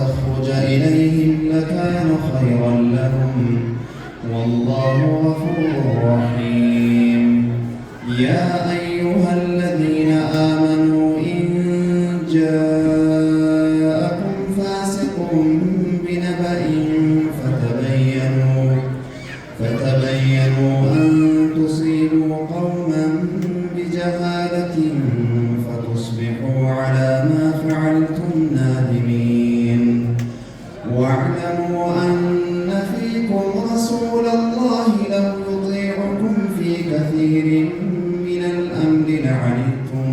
فتخرج إليهم لكان خيرا لهم والله غفور رحيم. يا أيها الذين آمنوا إن جاءكم فاسق بنبأ فتبينوا أن تصيبوا قوما بجهالة فتصبحوا على ما فعلتم نادمين. واعلموا أن فيكم رسول الله لو يطيعكم في كثير من الأمر لعنتم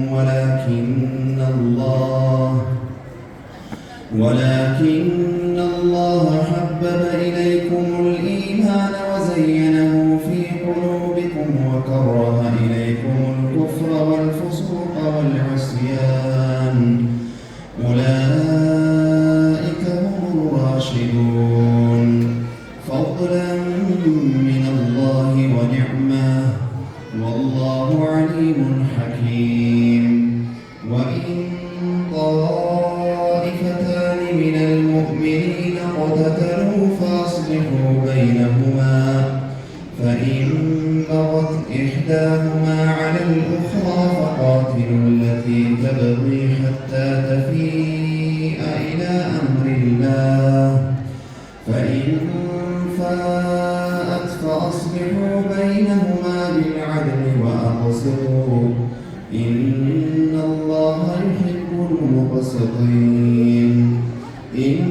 ولكن الله حبب إليكم الإيمان وزينه في قلوبكم وكره إليكم الكفر والفسوق والعصيان أولئك هم الراشدون فضلا من الله ونعمة والله عليم حكيم. وإن طائفتان من المؤمنين اقتتلوا فأصلحوا بينهما فإن بغت إحداهما على الأخرى فقاتلوا التي تبغي حتى تفيء إلى أمر الله فإن فاءت فأصلحوا بينهما بالعدل وأقسطوا إن الله يحب المقسطين. إن